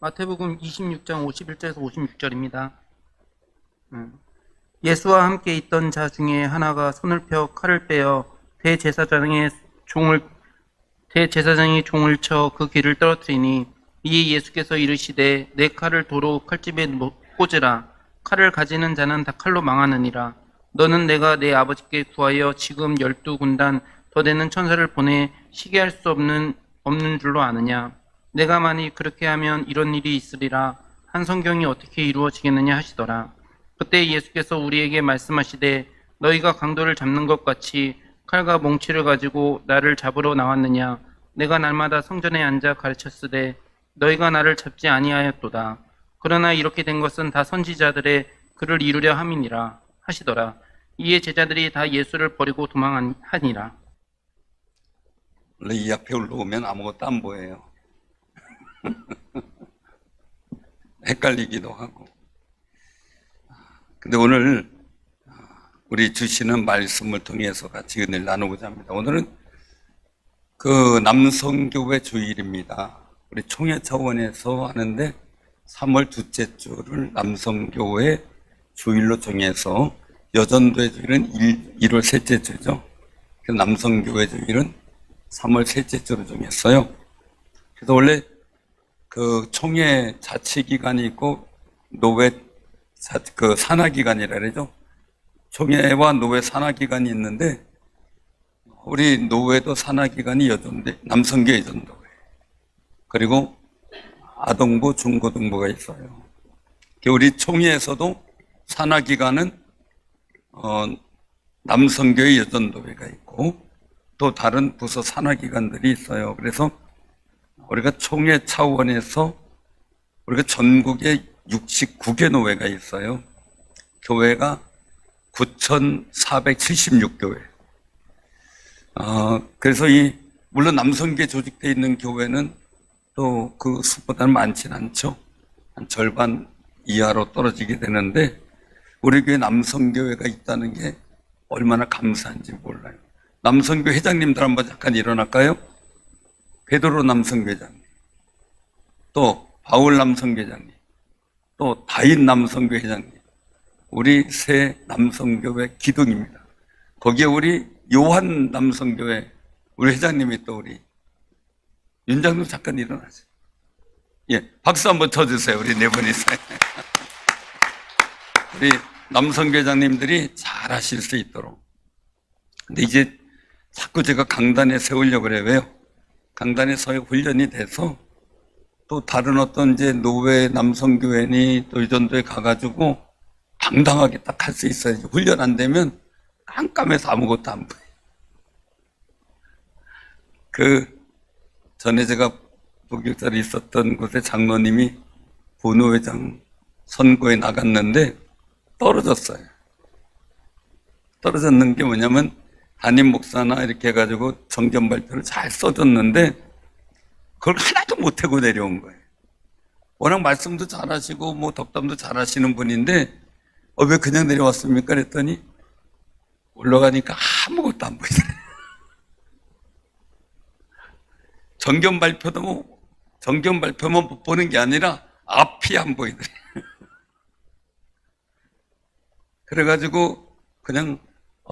마태복음 26장 51절에서 56절입니다. 예수와 함께 있던 자 중에 하나가 손을 펴 칼을 빼어 대제사장이 종을 쳐 그 귀를 떨어뜨리니, 이에 예수께서 이르시되 내 칼을 도로 칼집에 꽂으라. 칼을 가지는 자는 다 칼로 망하느니라. 너는 내가 내 아버지께 구하여 지금 12군단 더 되는 천사를 보내 시기할 수 없는 줄로 아느냐. 내가 만일 그렇게 하면 이런 일이 있으리라. 한 성경이 어떻게 이루어지겠느냐 하시더라. 그때 예수께서 우리에게 말씀하시되 너희가 강도를 잡는 것 같이 칼과 몽치를 가지고 나를 잡으러 나왔느냐. 내가 날마다 성전에 앉아 가르쳤으되 너희가 나를 잡지 아니하였도다. 그러나 이렇게 된 것은 다 선지자들의 글을 이루려 함이니라 하시더라. 이에 제자들이 다 예수를 버리고 도망하니라. 원래 이 앞에 올라오면 아무것도 안 보여요. 헷갈리기도 하고. 근데 오늘 우리 주시는 말씀을 통해서 같이 은혜를 나누고자 합니다. 오늘은 그 남성교회 주일입니다. 우리 총회 차원에서 하는데 3월 둘째 주를 남성교회 주일로 정해서 여전도의 주일은 1월 셋째 주죠. 그래서 남성교회 주일은 3월 셋째 주로 정했어요. 그래서 원래 그 총회 자치기간이 있고 노회 그 산하기간이라 그러죠. 총회와 노회 산하기간이 있는데 우리 노회도 산하기간이 남성교 여전도회 그리고 아동부 중고등부가 있어요. 우리 총회에서도 산하기간은 남성교회 여전도회가 있고 또 다른 부서 산하기관들이 있어요. 그래서 우리가 총회 차원에서 우리가 전국에 69개 노회가 있어요. 교회가 9,476교회. 그래서 물론 남성교회 조직되어 있는 교회는 또 그 수보다는 많지는 않죠. 한 절반 이하로 떨어지게 되는데 우리 교회 남성교회가 있다는 게 얼마나 감사한지 몰라요. 남성교 회장님들 한번 잠깐 일어날까요? 베드로 남성교 회장님, 또 바울 남성교 회장님, 또 다윗 남성교 회장님, 우리 새 남성교회 기둥입니다. 거기에 우리 요한 남성교회 우리 회장님이 또 우리 윤장님 잠깐 일어나세요. 예, 박수 한번 쳐주세요. 우리 네 분이서. 우리 남성교 회장님들이 잘 하실 수 있도록. 근데 이제 자꾸 제가 강단에 세우려고 그래요. 왜요? 강단에 서야 훈련이 돼서 또 다른 어떤 이제 노회 남성교회니 또 여전도에 가가지고 당당하게 딱 할 수 있어야지. 훈련 안 되면 깜깜해서 아무것도 안 보여요. 전에 제가 목욕자리 있었던 곳에 장로님이 부노회장 선거에 나갔는데 떨어졌어요. 떨어졌는 게 뭐냐면 담임 목사나 이렇게 해가지고 정견 발표를 잘 써줬는데 그걸 하나도 못하고 내려온 거예요. 워낙 말씀도 잘하시고 뭐 덕담도 잘하시는 분인데 왜 그냥 내려왔습니까? 그랬더니 올라가니까 아무것도 안 보이더래요. 정견 발표만 못 보는 게 아니라 앞이 안 보이더래요. 그래가지고 그냥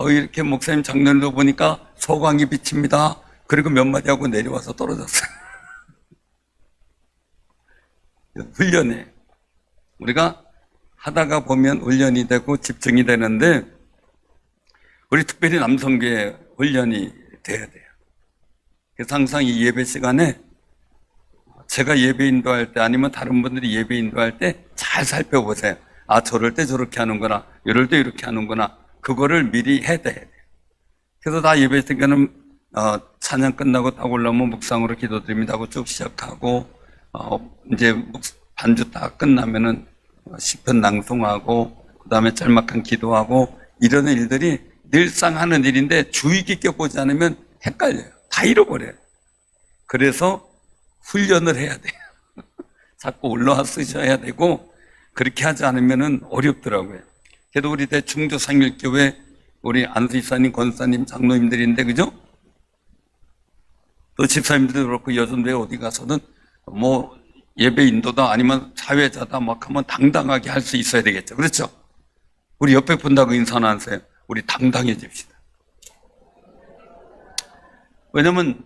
이렇게 목사님 장면으로 보니까 소광이 비칩니다. 그리고 몇 마디 하고 내려와서 떨어졌어요. 훈련에 우리가 하다가 보면 훈련이 되고 집중이 되는데 우리 특별히 남성교회 훈련이 돼야 돼요. 그래서 항상 이 예배 시간에 제가 예배 인도할 때 아니면 다른 분들이 예배 인도할 때 잘 살펴보세요. 저럴 때 저렇게 하는구나, 이럴 때 이렇게 하는구나. 그거를 미리 해야 돼요. 그래서 다 예배 시간은 찬양 끝나고 딱 올라오면 묵상으로 기도드립니다 하고 쭉 시작하고 이제 반주 다 끝나면은 시편 낭송하고 그 다음에 짤막한 기도하고 이런 일들이 늘상 하는 일인데 주의 깊게 보지 않으면 헷갈려요. 다 잃어버려요. 그래서 훈련을 해야 돼요. 자꾸 올라와 쓰셔야 되고 그렇게 하지 않으면 어렵더라고요. 그래도 우리 대충주 상일교회 우리 안수이사님, 권사님, 장로님들인데 그죠? 또 집사님들도 그렇고 여전도에 어디 가서는 뭐 예배 인도다 아니면 사회자다 막 하면 당당하게 할 수 있어야 되겠죠. 그렇죠? 우리 옆에 분하고 인사나 하세요. 우리 당당해집시다. 왜냐면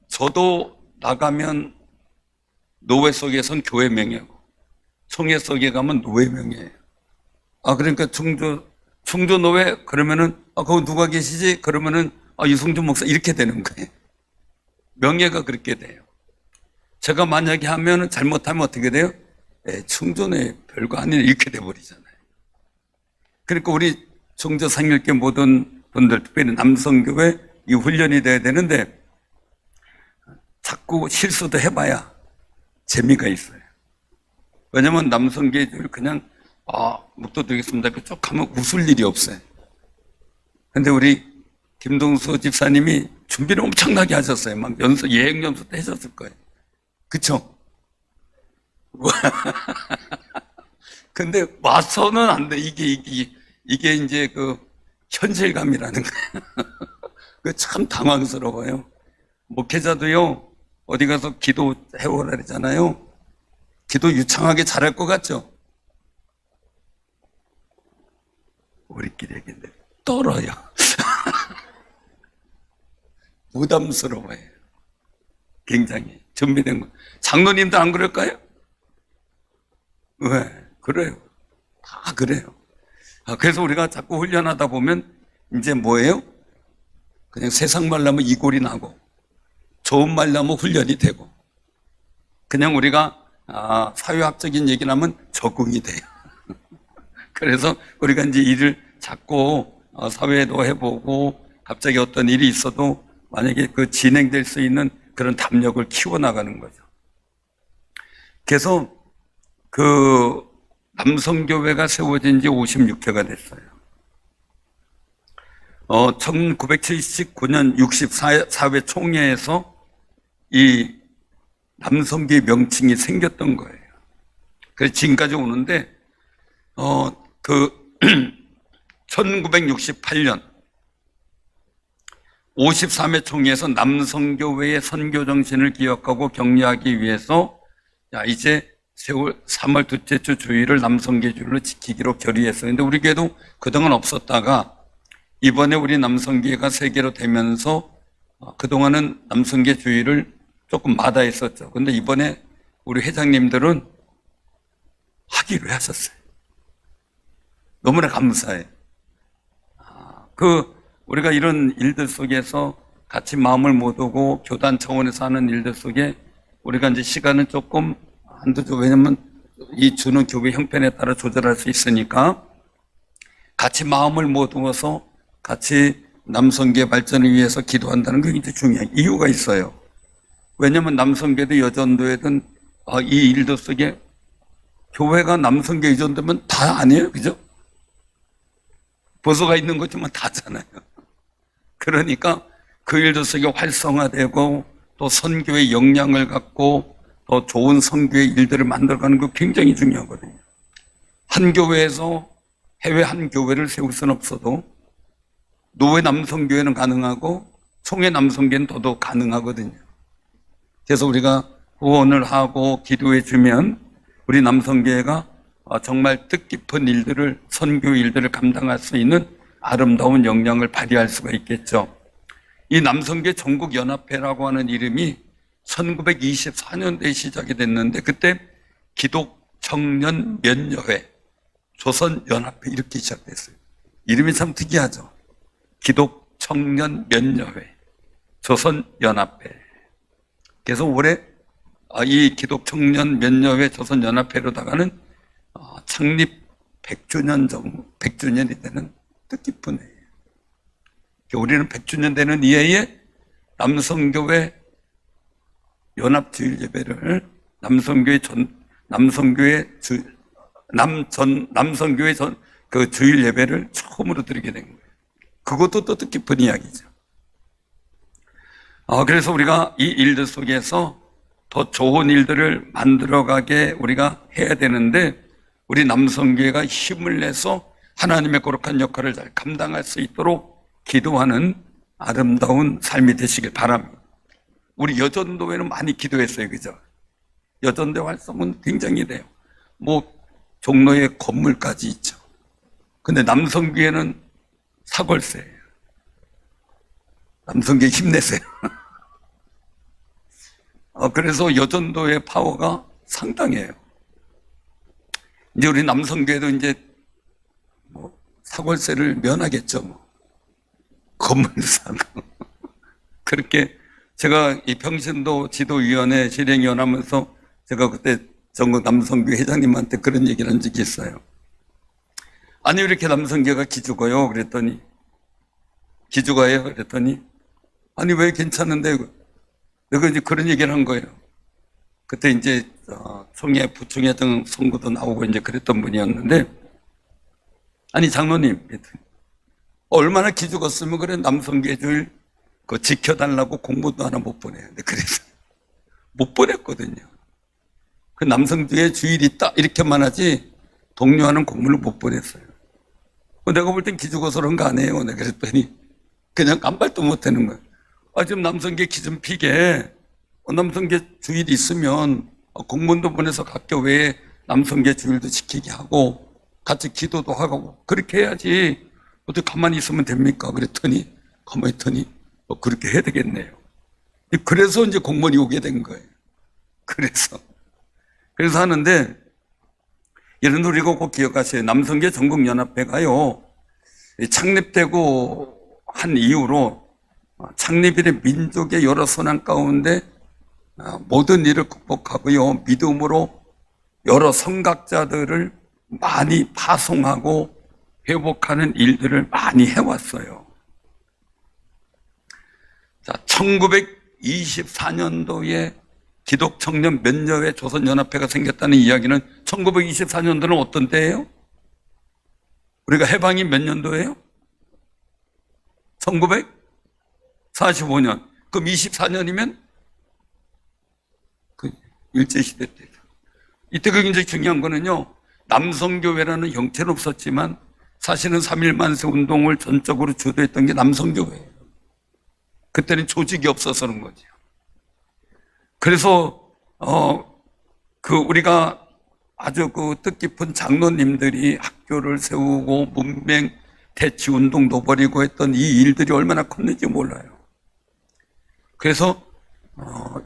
저도 나가면 노회 속에선 교회 명예고 총회 속에 가면 노회 명예예요. 그러니까 충주 노회 그러면은 거기 누가 계시지? 그러면은 이승준 목사 이렇게 되는 거예요. 명예가 그렇게 돼요. 제가 만약에 하면은 잘못하면 어떻게 돼요? 충주노회 별거 아닌 이렇게 돼버리잖아요. 그러니까 우리 충주 상일교 모든 분들, 특별히 남성교회 이 훈련이 돼야 되는데 자꾸 실수도 해봐야 재미가 있어요. 왜냐면 남성교회들 그냥 묵도되겠습니다. 쭉 하면 웃을 일이 없어요. 근데 우리 김동수 집사님이 준비를 엄청나게 하셨어요. 막 예행 연수 때 하셨을 거예요. 그쵸? 근데 와서는 안 돼. 이게 이제 그 현실감이라는 거예요. 그 참 당황스러워요. 목회자도요, 어디 가서 기도 해오라 그러잖아요. 기도 유창하게 잘할 것 같죠? 우리끼리 얘기인데 떨어요. 부담스러워요. 굉장히 준비된 거. 장로님도 안 그럴까요? 왜? 그래요. 다 그래요. 그래서 우리가 자꾸 훈련하다 보면 이제 뭐예요? 그냥 세상 말 나면 이골이 나고 좋은 말 나면 훈련이 되고 그냥 우리가 사회학적인 얘기 나면 적응이 돼요. 그래서 우리가 이제 일을 자꾸 사회도 해보고 갑자기 어떤 일이 있어도 만약에 그 진행될 수 있는 그런 담력을 키워나가는 거죠. 그래서 그 남성교회가 세워진 지 56회가 됐어요. 1979년 64회 총회에서 이 남성교회 명칭이 생겼던 거예요. 그래서 지금까지 오는데, 1968년 53회 총회에서 남성교회의 선교 정신을 기억하고 격려하기 위해서 이제 3월 둘째 주 주일을 남성교회 주일로 지키기로 결의했어요. 근데 우리 교회도 그동안 없었다가 이번에 우리 남성교회가 세계로 되면서 그동안은 남성교회 주일을 조금 마다했었죠. 근데 이번에 우리 회장님들은 하기로 하셨어요. 너무나 감사해요. 우리가 이런 일들 속에서 같이 마음을 모으고 교단 차원에서 하는 일들 속에 우리가 이제 시간은 조금 한두 주, 왜냐면 이 주는 교회 형편에 따라 조절할 수 있으니까 같이 마음을 모두어서 같이 남성교회 발전을 위해서 기도한다는 게 굉장히 중요한 이유가 있어요. 왜냐면 남성교회든 여전도회든 이 일들 속에 교회가 남성교회 여전도면 다 아니에요. 그죠? 보수가 있는 거지만 다잖아요. 그러니까 그 일들 속에 활성화되고 또 선교의 역량을 갖고 더 좋은 선교의 일들을 만들어가는 거 굉장히 중요하거든요. 한 교회에서 해외 한 교회를 세울 수는 없어도 노회 남성교회는 가능하고 총회 남성교회는 더더욱 가능하거든요. 그래서 우리가 후원을 하고 기도해 주면 우리 남성교회가 정말 뜻깊은 일들을, 선교 일들을 감당할 수 있는 아름다운 역량을 발휘할 수가 있겠죠. 이 남성교회 전국연합회라고 하는 이름이 1924년도에 시작이 됐는데 그때 기독청년면여회, 조선연합회 이렇게 시작됐어요. 이름이 참 특이하죠. 기독청년면여회, 조선연합회. 그래서 올해 이 기독청년면여회 조선연합회로다가는 창립 100주년이 되는 뜻깊은 해예요. 우리는 100주년 되는 이 해에 남성교회 연합주일 예배를 남성교회 그 주일 예배를 처음으로 드리게 된 거예요. 그것도 또 뜻깊은 이야기죠. 그래서 우리가 이 일들 속에서 더 좋은 일들을 만들어가게 우리가 해야 되는데 우리 남성교회가 힘을 내서 하나님의 거룩한 역할을 잘 감당할 수 있도록 기도하는 아름다운 삶이 되시길 바랍니다. 우리 여전도회는 많이 기도했어요. 그죠? 여전대 활성은 굉장히 돼요. 뭐 종로에 건물까지 있죠. 근데 남성교회는 사골세예요. 남성교회 힘내세요. 그래서 여전도의 파워가 상당해요. 이제 우리 남성교회도 이제 뭐 사골세를 면하겠죠. 뭐. 건물 사고. 그렇게 제가 이 평신도 지도위원회 실행위원 하면서 제가 그때 전국 남성교회 회장님한테 그런 얘기를 한 적이 있어요. 아니, 왜 이렇게 남성교회가 기죽어요? 그랬더니, 기죽어요? 그랬더니, 아니, 왜 괜찮은데? 내가 이제 그런 얘기를 한 거예요. 그때 이제, 총회, 부총회 등 선거도 나오고 이제 그랬던 분이었는데, 아니, 장로님, 얼마나 기죽었으면 그래, 남성교회를 지켜달라고 공부도 하나 못 보내요. 그래서 못 보냈거든요. 그 남성교회 주일이 있다, 이렇게만 하지, 독려하는 공문을 못 보냈어요. 내가 볼 땐 기죽어서 그런 거 아니에요. 내가 그랬더니 그냥 깜발도 못 하는 거예요. 지금 남성계 기 좀 피게. 남성계 주일이 있으면 공문도 보내서 각 교회에 남성계 주일도 지키게 하고 같이 기도도 하고 그렇게 해야지. 어떻게 가만히 있으면 됩니까? 그랬더니 가만히 있더니 그렇게 해야 되겠네요. 그래서 이제 공문이 오게 된 거예요. 그래서 하는데 이런 우리가 꼭 기억하세요. 남성계 전국연합회가요, 창립되고 한 이후로 창립일의 민족의 여러 선한 가운데 모든 일을 극복하고요, 믿음으로 여러 선각자들을 많이 파송하고 회복하는 일들을 많이 해왔어요. 자, 1924년도에 기독청년 면녀회 조선연합회가 생겼다는 이야기는 1924년도는 어떤 때예요? 우리가 해방이 몇 년도예요? 1945년. 그럼 24년이면 그 일제시대 때죠. 이때 굉장히 중요한 거는요, 남성교회라는 형태는 없었지만 사실은 3.1만세 운동을 전적으로 주도했던 게 남성교회예요. 그때는 조직이 없어서 그런 거죠. 그래서 우리가 아주 뜻깊은 장로님들이 학교를 세우고 문맹 대치 운동도 벌이고 했던 이 일들이 얼마나 컸는지 몰라요. 그래서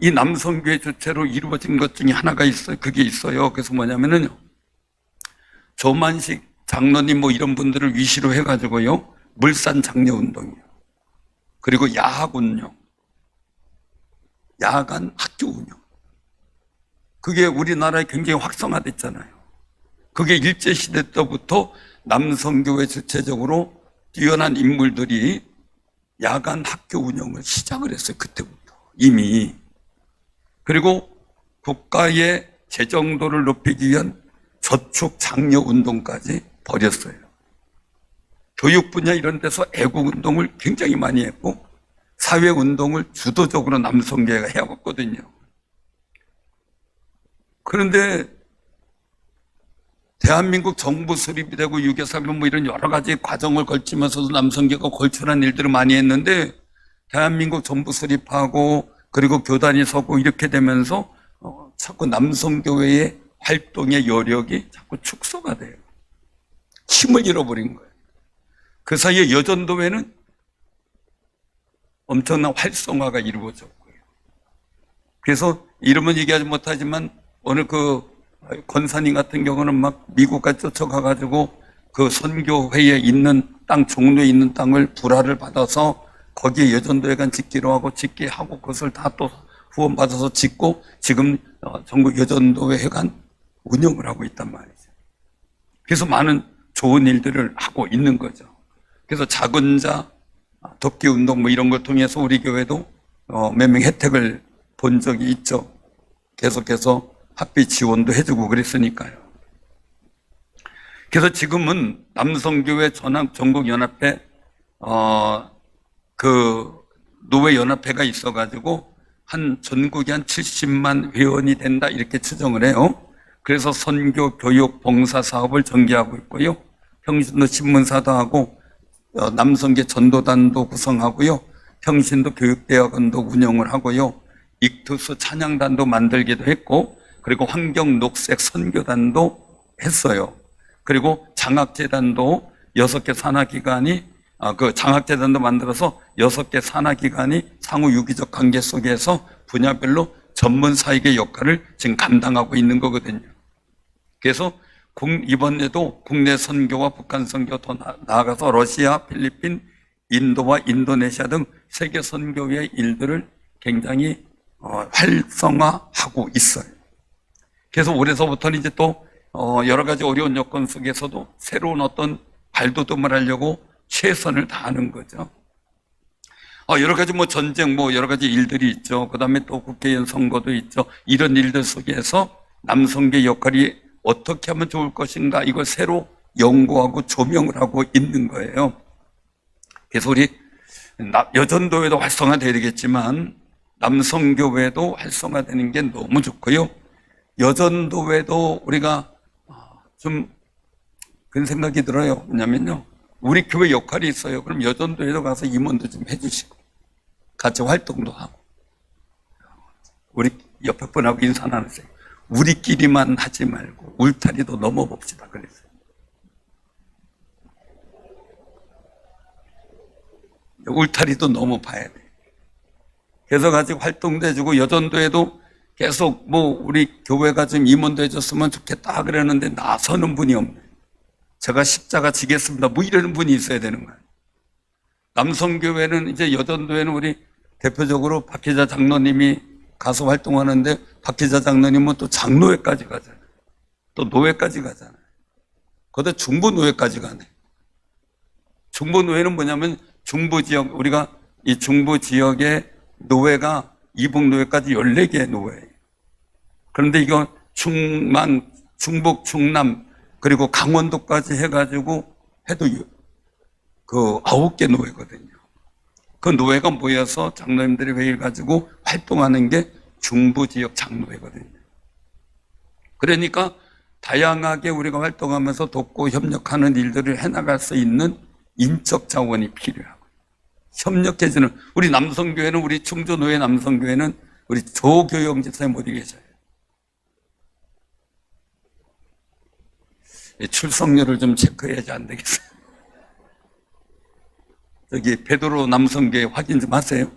이 남성교회 주체로 이루어진 것 중에 하나가 있어요. 그게 있어요. 그래서 뭐냐면은요, 조만식 장로님 뭐 이런 분들을 위시로 해가지고요, 물산 장려 운동이요. 그리고 야학 운영. 야간 학교 운영. 그게 우리나라에 굉장히 활성화됐잖아요. 그게 일제시대 때부터 남성교회 주체적으로 뛰어난 인물들이 야간 학교 운영을 시작을 했어요. 그때부터 이미. 그리고 국가의 재정도를 높이기 위한 저축 장려 운동까지 벌였어요. 교육 분야 이런 데서 애국 운동을 굉장히 많이 했고 사회 운동을 주도적으로 남성교회가 해왔거든요. 그런데 대한민국 정부 수립이 되고 유교사변 뭐 이런 여러 가지 과정을 거치면서도 남성교회가 걸출한 일들을 많이 했는데, 대한민국 정부 수립하고 그리고 교단이 서고 이렇게 되면서 자꾸 남성교회의 활동의 여력이 자꾸 축소가 돼요. 힘을 잃어버린 거예요. 그 사이에 여전도회는 엄청난 활성화가 이루어졌고요. 그래서 이름은 얘기하지 못하지만 오늘 권사님 같은 경우는 막 미국까지 쫓아가가지고 그 선교회에 있는 땅, 종로에 있는 땅을 불화를 받아서 거기에 여전도회관 짓기로 하고 짓게 하고 그것을 다 또 후원받아서 짓고 지금 전국 여전도회관 운영을 하고 있단 말이죠. 그래서 많은 좋은 일들을 하고 있는 거죠. 그래서 작은 자, 돕기 운동 뭐 이런 걸 통해서 우리 교회도 몇 명 혜택을 본 적이 있죠. 계속해서 학비 지원도 해주고 그랬으니까요. 그래서 지금은 남성교회 전국연합회 노회연합회가 있어가지고 전국에 한 70만 회원이 된다 이렇게 추정을 해요. 그래서 선교, 교육, 봉사 사업을 전개하고 있고요. 평신도 신문사도 하고 남성계 전도단도 구성하고요. 평신도 교육대학원도 운영을 하고요. 익투스 찬양단도 만들기도 했고, 그리고 환경 녹색 선교단도 했어요. 그리고 장학재단도 6개 산하기관이 그 장학재단도 만들어서 6개 산하기관이 상호 유기적 관계 속에서 분야별로 전문 사역의 역할을 지금 감당하고 있는 거거든요. 그래서 이번에도 국내 선교와 북한 선교 더 나아가서 러시아, 필리핀, 인도와 인도네시아 등 세계 선교의 일들을 굉장히 활성화하고 있어요. 그래서 올해서부터는 이제 또 여러 가지 어려운 여건 속에서도 새로운 어떤 발돋움을 하려고 최선을 다하는 거죠. 여러 가지 전쟁 여러 가지 일들이 있죠. 그 다음에 또 국회의원 선거도 있죠. 이런 일들 속에서 남성계 역할이 어떻게 하면 좋을 것인가 이걸 새로 연구하고 조명을 하고 있는 거예요. 그래서 우리 여전도회도 활성화돼야 되겠지만 남성교회도 활성화되는 게 너무 좋고요. 여전도회도 우리가 좀 그런 생각이 들어요. 왜냐면요, 우리 교회 역할이 있어요. 그럼 여전도회도 가서 임원도 좀 해주시고 같이 활동도 하고 우리 옆에 분하고 인사 나누세요. 우리끼리만 하지 말고 울타리도 넘어봅시다 그랬어요. 울타리도 넘어봐야 돼. 그래서 같이 활동도 해주고 여전도에도 계속 우리 교회가 좀 임원도 해줬으면 좋겠다 그러는데 나서는 분이 없네. 제가 십자가 지겠습니다. 이러는 분이 있어야 되는 거예요. 남성교회는 이제 여전도에는 우리 대표적으로 박혜자 장로님이 가서 활동하는데 박혜자 장로님은 또 장로회까지 가잖아요. 또 노회까지 가잖아요. 거기다 중부노회까지 가네. 중부노회는 뭐냐면 중부지역, 우리가 이 중부지역의 노회가 이북노회까지 14개의 노회예요. 그런데 이거 충남, 중북, 충남, 그리고 강원도까지 해가지고 해도 그 9개 노회거든요. 그 노회가 모여서 장로님들이 회의를 가지고 활동하는 게 중부지역 장로회거든요. 그러니까 다양하게 우리가 활동하면서 돕고 협력하는 일들을 해나갈 수 있는 인적 자원이 필요하고 협력해주는 우리 남성교회는 우리 충주노회 남성교회는 우리 조교영 집사님 어디 계셔요? 출석률을 좀 체크해야지 안 되겠어요. 저기 베드로 남성교회 확인 좀 하세요.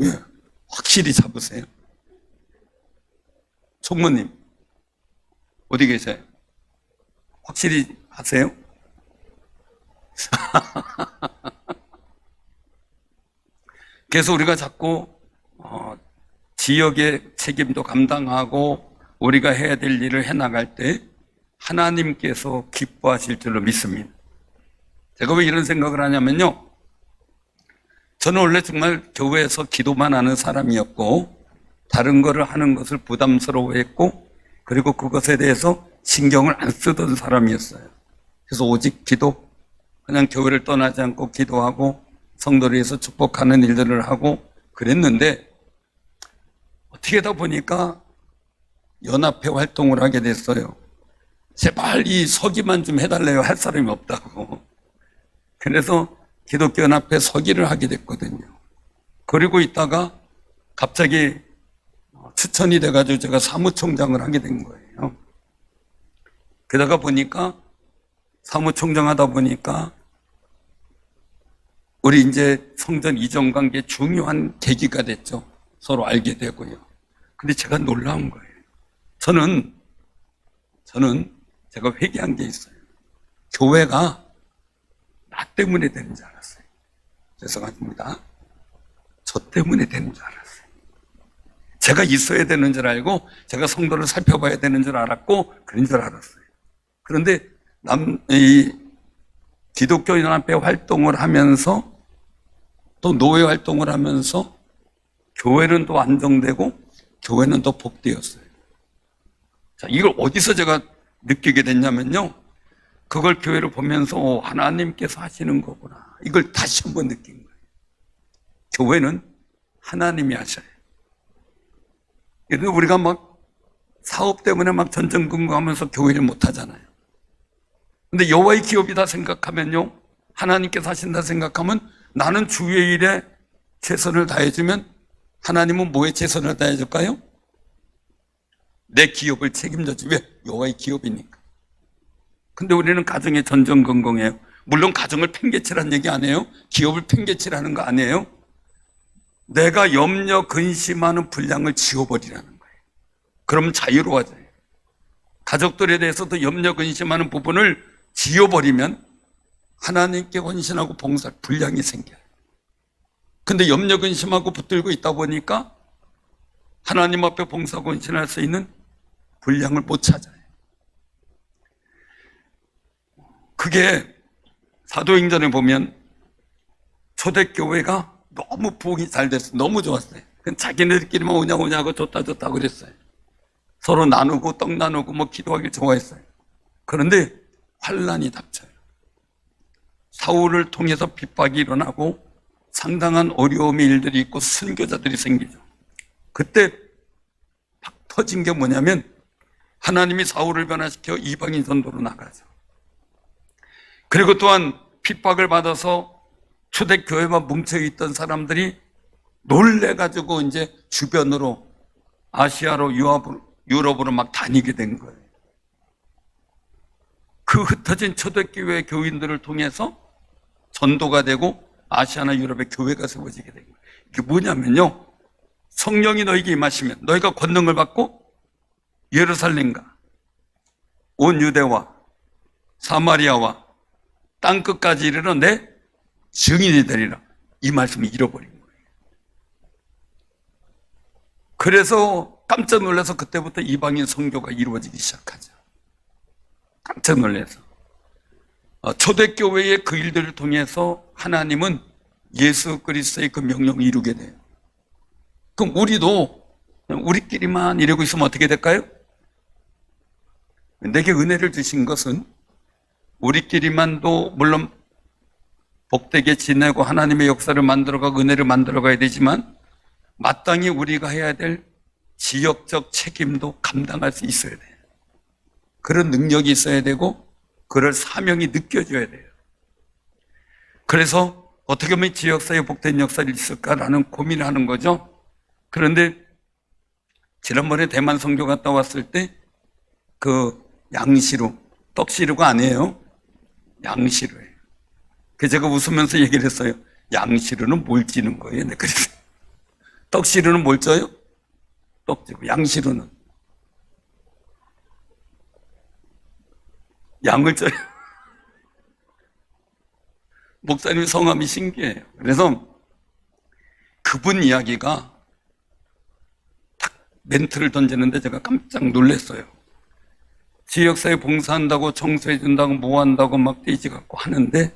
예, 확실히 잡으세요. 총무님 어디 계세요? 확실히 하세요. 그래서 우리가 자꾸 지역의 책임도 감당하고 우리가 해야 될 일을 해나갈 때 하나님께서 기뻐하실 줄로 믿습니다. 제가 왜 이런 생각을 하냐면요, 저는 원래 정말 교회에서 기도만 하는 사람이었고 다른 거를 하는 것을 부담스러워했고 그리고 그것에 대해서 신경을 안 쓰던 사람이었어요. 그래서 오직 기도, 그냥 교회를 떠나지 않고 기도하고 성도를 위해서 축복하는 일들을 하고 그랬는데 어떻게 하다 보니까 연합회 활동을 하게 됐어요. 제발 이 서기만 좀 해달래요 할 사람이 없다고. 그래서 기독교 연합회 서기를 하게 됐거든요. 그리고 있다가 갑자기 추천이 돼가지고 제가 사무총장을 하게 된 거예요. 그러다가 보니까 사무총장 하다 보니까 우리 이제 성전 이전 관계 중요한 계기가 됐죠. 서로 알게 되고요. 근데 제가 놀라운 거예요. 저는 제가 회개한 게 있어요. 교회가 나 때문에 되는 줄 알았어요. 죄송합니다. 저 때문에 되는 줄 알았어요. 제가 있어야 되는 줄 알고 제가 성도를 살펴봐야 되는 줄 알았고 그런 줄 알았어요. 그런데 이 기독교 연합회 활동을 하면서 또 노회 활동을 하면서 교회는 또 안정되고 교회는 또 복되었어요. 자, 이걸 어디서 제가 느끼게 됐냐면요, 그걸 교회를 보면서 하나님께서 하시는 거구나, 이걸 다시 한번 느낀 거예요. 교회는 하나님이 하셔요. 그런데 우리가 막 사업 때문에 막 전전긍긍하면서 교회를 못 하잖아요. 근데 여호와의 기업이다 생각하면요, 하나님께서 하신다 생각하면 나는 주의 일에 최선을 다해주면 하나님은 뭐에 최선을 다해줄까요? 내 기업을 책임져지. 왜? 여호와의 기업이니까. 근데 우리는 가정에 전전긍긍해요. 물론 가정을 팽개치라는 얘기 안 해요. 기업을 팽개치라는 거 아니에요. 내가 염려 근심하는 분량을 지워버리라는 거예요. 그럼 자유로워져요. 가족들에 대해서도 염려 근심하는 부분을 지워버리면 하나님께 헌신하고 봉사할 분량이 생겨요. 근데 염려 근심하고 붙들고 있다 보니까 하나님 앞에 봉사하고 헌신할 수 있는 분량을 못 찾아요. 그게 사도행전에 보면 초대교회가 너무 부흥이 잘 됐어요. 너무 좋았어요. 자기네들끼리만 오냐고 좋다 그랬어요. 서로 나누고 떡 나누고 뭐 기도하기 좋아했어요. 그런데 환란이 닥쳐요. 사울을 통해서 핍박이 일어나고 상당한 어려움의 일들이 있고 순교자들이 생기죠. 그때 팍 터진 게 뭐냐면 하나님이 사울을 변화시켜 이방인 전도로 나가죠. 그리고 또한 핍박을 받아서 초대교회만 뭉쳐있던 사람들이 놀래가지고 이제 주변으로 아시아로 유럽으로 막 다니게 된 거예요. 그 흩어진 초대교회 교인들을 통해서 전도가 되고 아시아나 유럽의 교회가 세워지게 된 거예요. 이게 뭐냐면요, 성령이 너에게 임하시면 너희가 권능을 받고 예루살렘과 온 유대와 사마리아와 땅끝까지 이르러 내 증인이 되리라. 이 말씀을 잃어버린 거예요. 그래서 깜짝 놀라서 그때부터 이방인 선교가 이루어지기 시작하죠. 깜짝 놀라서 초대교회의 그 일들을 통해서 하나님은 예수 그리스도의 그 명령을 이루게 돼요. 그럼 우리도 우리끼리만 이러고 있으면 어떻게 될까요? 내게 은혜를 주신 것은 우리끼리만도 물론 복되게 지내고 하나님의 역사를 만들어가고 은혜를 만들어가야 되지만 마땅히 우리가 해야 될 지역적 책임도 감당할 수 있어야 돼요. 그런 능력이 있어야 되고 그럴 사명이 느껴져야 돼요. 그래서 어떻게 하면 지역사회에 복된 역사를 있을까라는 고민을 하는 거죠. 그런데 지난번에 대만 선교 갔다 왔을 때 그 양시루, 떡시루가 아니에요. 양시루예요. 그래서 제가 웃으면서 얘기를 했어요. 양시루는 뭘 찌는 거예요? 네, 그래서 떡시루는 뭘 쪄요? 떡지고 양시루는 양을 쪄요. 목사님 성함이 신기해요. 그래서 그분 이야기가 딱 멘트를 던지는데 제가 깜짝 놀랐어요. 지역사회 봉사한다고 청소해준다고 뭐 한다고 막 떼지 갖고 하는데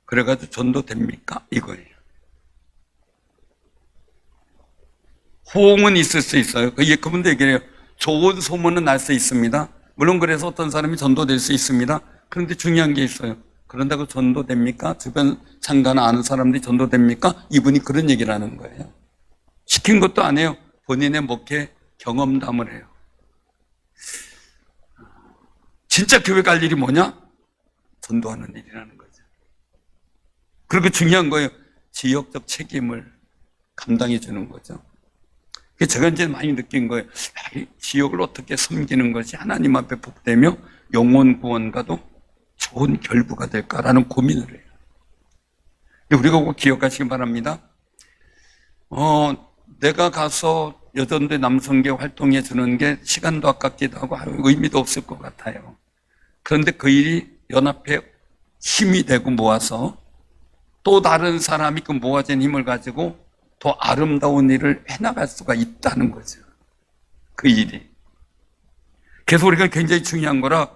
그래가지고 전도됩니까? 이거예요. 호응은 있을 수 있어요. 그분도 얘기해요. 좋은 소문은 날 수 있습니다. 물론 그래서 어떤 사람이 전도될 수 있습니다. 그런데 중요한 게 있어요. 그런다고 전도됩니까? 주변 상가나 아는 사람들이 전도됩니까? 이분이 그런 얘기를 하는 거예요. 시킨 것도 아니에요. 본인의 목회 경험담을 해요. 진짜 교회 갈 일이 뭐냐? 전도하는 일이라는 거죠. 그리고 중요한 거예요. 지역적 책임을 감당해 주는 거죠. 제가 이제 많이 느낀 거예요. 지역을 어떻게 섬기는 것이 하나님 앞에 복되며 영혼 구원과도 좋은 결부가 될까라는 고민을 해요. 우리가 꼭 기억하시기 바랍니다. 내가 가서 여전대 남성계 활동해 주는 게 시간도 아깝기도 하고 의미도 없을 것 같아요. 그런데 그 일이 연합해 힘이 되고 모아서 또 다른 사람이 그 모아진 힘을 가지고 더 아름다운 일을 해나갈 수가 있다는 거죠. 그 일이. 그래서 우리가 굉장히 중요한 거라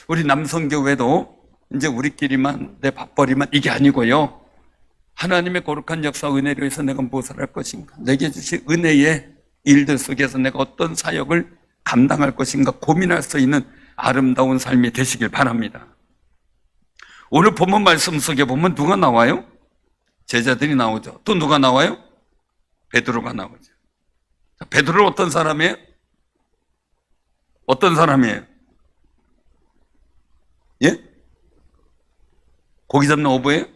우리 남성교회도 이제 우리끼리만 내 밥벌이만 이게 아니고요. 하나님의 거룩한 역사 은혜로 해서 내가 무엇을 할 것인가? 내게 주신 은혜의 일들 속에서 내가 어떤 사역을 감당할 것인가 고민할 수 있는 아름다운 삶이 되시길 바랍니다. 오늘 본문 말씀 속에 보면 누가 나와요? 제자들이 나오죠. 또 누가 나와요? 베드로가 나오죠. 베드로는 어떤 사람이에요? 어떤 사람이에요? 예? 고기 잡는 어부예요?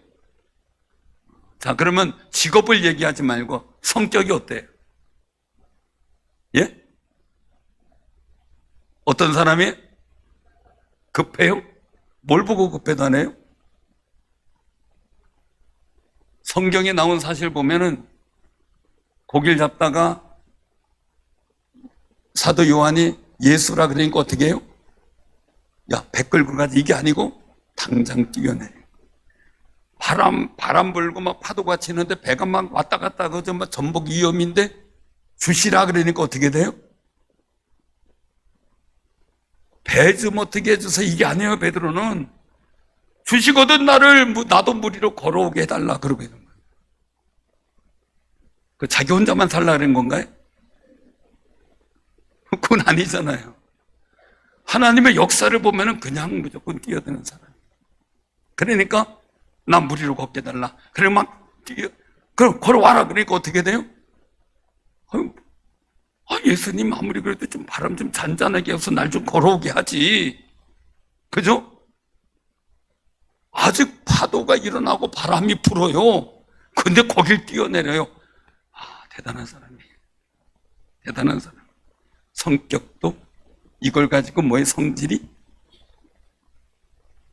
자, 그러면 직업을 얘기하지 말고 성격이 어때요? 예? 어떤 사람이 급해요? 뭘 보고 급해다네요? 성경에 나온 사실 보면은 고기를 잡다가 사도 요한이 예수라 그러니까 어떻게 해요? 야, 배 끌고 가지. 이게 아니고 당장 뛰어내. 바람 불고 막 파도가 치는데 배가 막 왔다 갔다 하고 막 전복 위험인데 주시라 그러니까 어떻게 돼요? 배 좀 어떻게 해줘서 이게 아니에요. 베드로는 주시거든 나도 무리로 걸어오게 해달라 그러고 있는 거예요. 그 자기 혼자만 살라 그런 건가요? 그건 아니잖아요. 하나님의 역사를 보면은 그냥 무조건 뛰어드는 사람. 그러니까 나 무리로 걷게 해달라. 그래 막 그럼 걸어와라. 그러니까 어떻게 돼요? 예수님 아무리 그래도 좀 바람 좀 잔잔하게 해서 날 좀 걸어오게 하지. 그죠? 아직 파도가 일어나고 바람이 불어요. 근데 거길 뛰어내려요. 대단한 사람이에요. 대단한 사람. 성격도 이걸 가지고 뭐의 성질이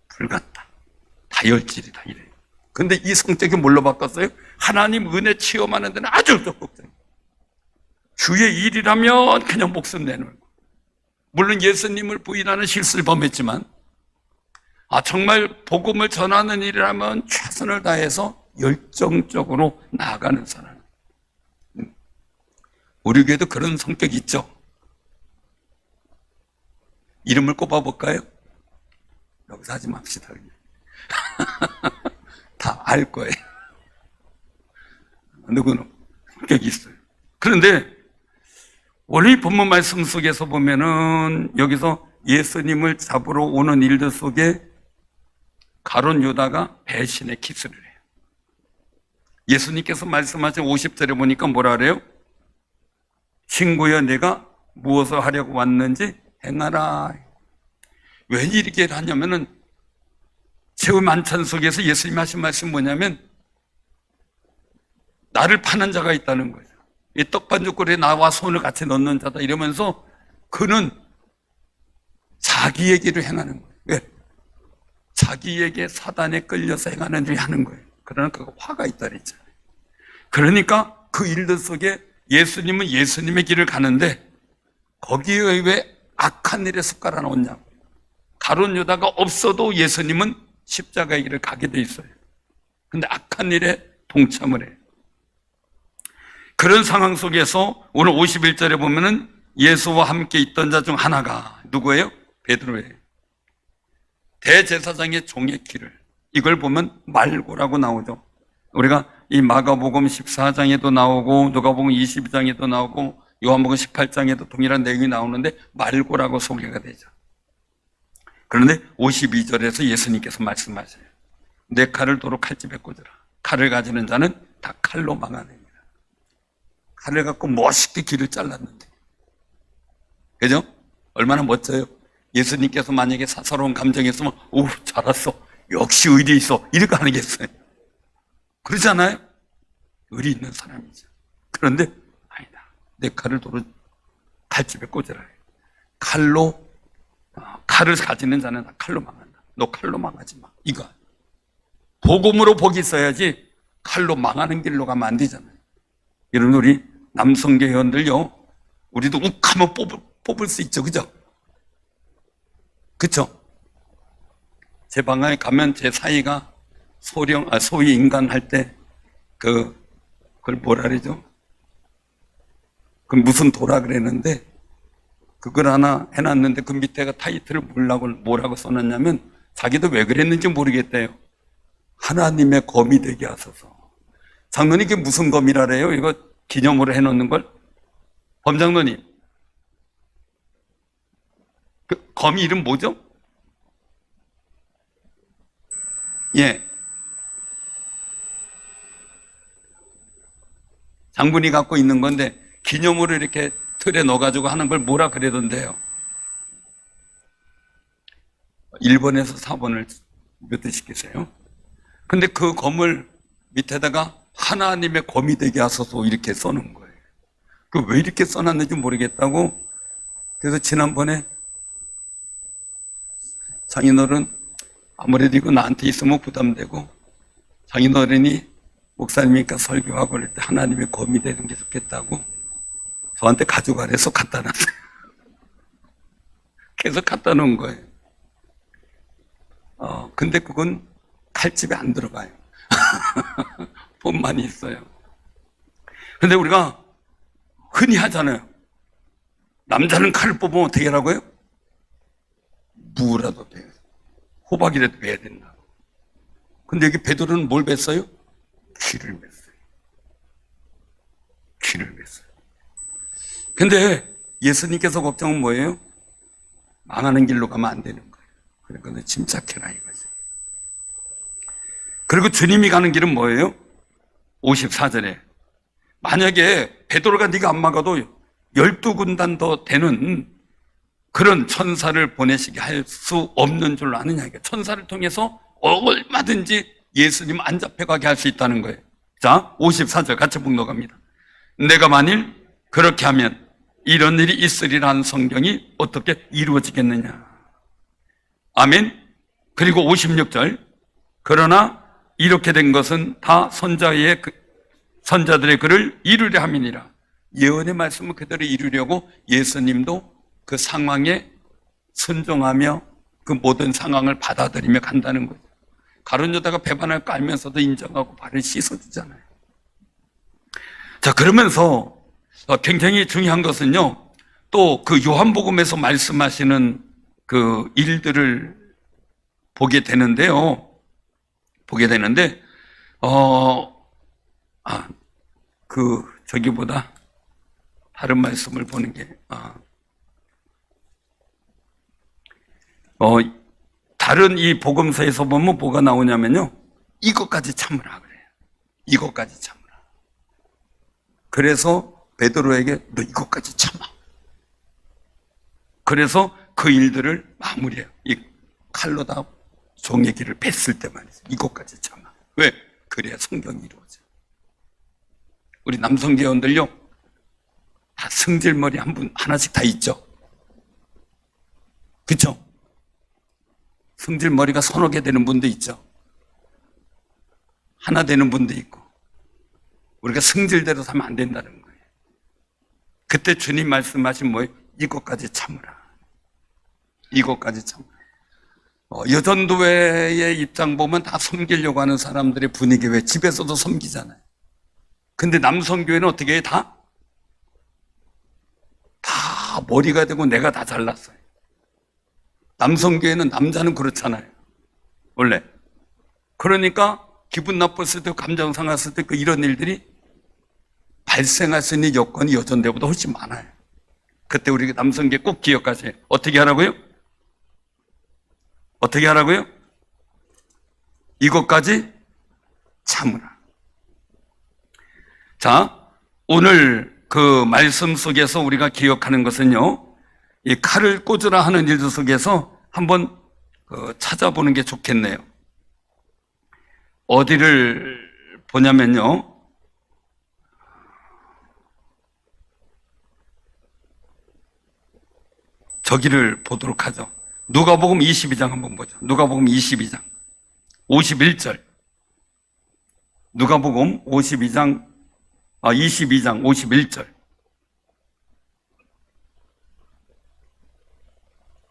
불같다. 다혈질이다 이래요. 근데 이 성격이 뭘로 바꿨어요? 하나님 은혜 체험하는 데는 아주 적극적이에요. 주의 일이라면 그냥 목숨 내놓고. 물론 예수님을 부인하는 실수를 범했지만 정말 복음을 전하는 일이라면 최선을 다해서 열정적으로 나아가는 사람. 우리 교회도 그런 성격이 있죠. 이름을 꼽아볼까요? 여기서 하지 맙시다. 다 알 거예요. 누구는 성격이 있어요. 그런데 원래 이 본문 말씀 속에서 보면은 여기서 예수님을 잡으러 오는 일들 속에 가룟 유다가 배신의 키스를 해요. 예수님께서 말씀하신 50절에 보니까 뭐라 그래요? 친구여 내가 무엇을 하려고 왔는지 행하라. 왜 이렇게 하냐면은 최후 만찬 속에서 예수님이 하신 말씀이 뭐냐면 나를 파는 자가 있다는 거죠. 이 떡반죽거리에 나와 손을 같이 넣는 자다 이러면서 그는 자기 얘기를 행하는 거예요. 왜? 자기에게 사단에 끌려서 행하는 일을 하는 거예요. 그러나 그가 화가 있다 그랬잖아요. 그러니까 그 일들 속에 예수님은 예수님의 길을 가는데 거기에 왜 악한 일에 숟가락 넣었냐고. 가룟 유다가 없어도 예수님은 십자가의 길을 가게 돼 있어요. 근데 악한 일에 동참을 해요. 그런 상황 속에서 오늘 51절에 보면은 예수와 함께 있던 자 중 하나가 누구예요? 베드로예요. 대제사장의 종의 길을, 이걸 보면 말고라고 나오죠. 우리가 이 마가복음 14장에도 나오고 누가복음 22장에도 나오고 요한복음 18장에도 동일한 내용이 나오는데 말고라고 소개가 되죠. 그런데 52절에서 예수님께서 말씀하세요. 내 칼을 도로 칼집에 꽂으라. 칼을 가지는 자는 다 칼로 망하느니라. 칼을 갖고 멋있게 길을 잘랐는데, 그죠? 얼마나 멋져요. 예수님께서 만약에 사사로운 감정이 있으면 오 잘했어, 역시 의리 있어, 이렇게 하겠어요? 그러잖아요. 의리 있는 사람이죠. 그런데 아니다. 내 칼을 도로 칼집에 꽂으라. 칼을 가지는 자는 다 칼로 망한다. 너 칼로 망하지 마. 이거 복음으로 복이 있어야지 칼로 망하는 길로 가면 안 되잖아요. 여러분, 우리 남성계 회원들요, 우리도 욱하면 뽑을 수 있죠. 그죠? 그쵸? 제 방에 가면 제 사이가 소위 인간 할 때 그걸 뭐라 그러죠? 그 무슨 도라 그랬는데 그걸 하나 해놨는데 그 밑에가 타이틀을 뭐라고 써놨냐면 자기도 왜 그랬는지 모르겠대요. 하나님의 검이 되게 하소서. 장로님, 이게 무슨 검이라래요? 이거 기념으로 해놓는 걸? 범장로님, 그 검이 이름 뭐죠? 예. 장군이 갖고 있는 건데 기념으로 이렇게 틀에 넣어가지고 하는 걸 뭐라 그러던데요. 1번에서 4번을 몇 대 시키세요. 근데 그 검을 밑에다가 하나님의 검이 되게 하소서 이렇게 써놓은 거예요. 그 왜 이렇게 써놨는지 모르겠다고. 그래서 지난번에 장인어른, 아무래도 이거 나한테 있으면 부담되고, 장인어른이 목사님이니까 설교하고 그럴 때 하나님의 검이 되는 게 좋겠다고 저한테 가져가래서 갖다 놨어요. 계속 갖다 놓은 거예요. 근데 그건 칼집에 안 들어가요. 본만 있어요. 근데 우리가 흔히 하잖아요. 남자는 칼을 뽑으면 어떻게 하라고요? 무라도 베요. 호박이라도 베야 된다. 근데 여기 베드로는 뭘 뱄어요? 귀를 맸어요. 귀를 맸어요. 근데 예수님께서 걱정은 뭐예요? 망하는 길로 가면 안 되는 거예요. 그러니까 너 침착해라 이거지. 그리고 주님이 가는 길은 뭐예요? 54절에 만약에 베드로가 네가 안 막아도 12군단 더 되는 그런 천사를 보내시게 할 수 없는 줄 아느냐. 천사를 통해서 얼마든지 예수님 안 잡혀가게 할 수 있다는 거예요. 자, 54절 같이 봉독합니다. 내가 만일 그렇게 하면 이런 일이 있으리라는 성경이 어떻게 이루어지겠느냐. 아멘. 그리고 56절 그러나 이렇게 된 것은 다 선자들의 글을 이루려 함이니라. 예언의 말씀을 그대로 이루려고 예수님도 그 상황에 순종하며 그 모든 상황을 받아들이며 간다는 거죠. 가룟 유다가 배반할 거 알면서도 인정하고 발을 씻어주잖아요. 자, 그러면서 굉장히 중요한 것은요, 또 그 요한복음에서 말씀하시는 그 일들을 보게 되는데요. 저기보다 다른 말씀을 보는 게, 다른 이 복음서에서 보면 뭐가 나오냐면요. 이것까지 참으라 그래요. 이것까지 참으라. 그래서 베드로에게 너 이것까지 참아. 그래서 그 일들을 마무리해요. 이 칼로 다 종의 길을 뱄을 때 말이죠. 이것까지 참아. 왜? 그래야 성경이 이루어져. 우리 남성계원들요, 다 승질머리 하나씩 다 있죠. 그쵸? 승질머리가 서너 개 되는 분도 있죠. 하나 되는 분도 있고. 우리가 승질대로 하면 안 된다는 거예요. 그때 주님 말씀하신 뭐예요? 이것까지 참으라. 이것까지 참으라. 여전도회의 입장 보면 다 섬기려고 하는 사람들의 분위기, 왜 집에서도 섬기잖아요. 근데 남성교회는 어떻게 해요? 다 머리가 되고 내가 다 잘났어요. 남성교회는 남자는 그렇잖아요. 원래. 그러니까 기분 나빴을 때, 감정 상했을 때 이런 일들이 발생할 수 있는 여건이 여전대보다 훨씬 많아요. 그때 우리 남성교회 꼭 기억하세요. 어떻게 하라고요? 어떻게 하라고요? 이것까지 참으라. 자, 오늘 그 말씀 속에서 우리가 기억하는 것은요, 이 칼을 꽂으라 하는 일 속에서 한번 찾아보는 게 좋겠네요. 어디를 보냐면요, 저기를 보도록 하죠. 누가복음 22장 한번 보죠. 누가복음 22장 51절. 누가복음 22장 51절.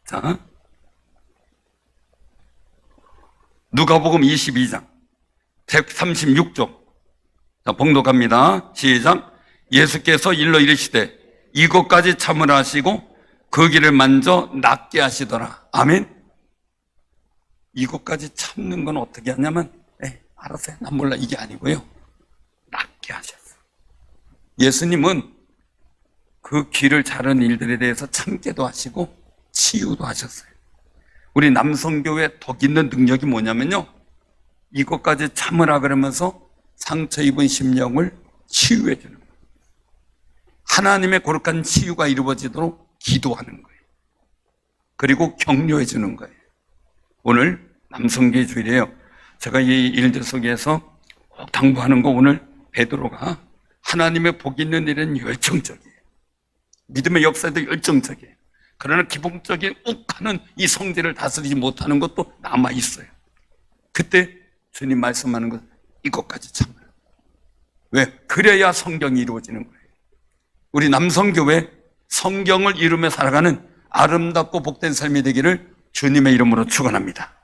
자, 누가복음 22장 136쪽. 자, 봉독합니다. 시작. 예수께서 일러 이르시되 이것까지 참으라 하시고 그 길을 만져 낫게 하시더라. 아멘. 이것까지 참는 건 어떻게 하냐면, 알았어, 난 몰라, 이게 아니고요, 낫게 하셨어요. 예수님은 그 길을 자른 일들에 대해서 참게도 하시고 치유도 하셨어요. 우리 남성교회 덕 있는 능력이 뭐냐면요, 이것까지 참으라 그러면서 상처 입은 심령을 치유해 주는 거예요. 하나님의 거룩한 치유가 이루어지도록 기도하는 거예요. 그리고 격려해 주는 거예요. 오늘 남성교회 주일이에요. 제가 이 일들 속에서 꼭 당부하는 거, 오늘 베드로가 하나님의 복 있는 일은 열정적이에요. 믿음의 역사도 열정적이에요. 그러나 기본적인 욱하는 이 성질을 다스리지 못하는 것도 남아 있어요. 그때 주님 말씀하는 것 이것까지 참아요. 왜? 그래야 성경이 이루어지는 거예요. 우리 남성교회 성경을 이루며 살아가는 아름답고 복된 삶이 되기를 주님의 이름으로 축원합니다.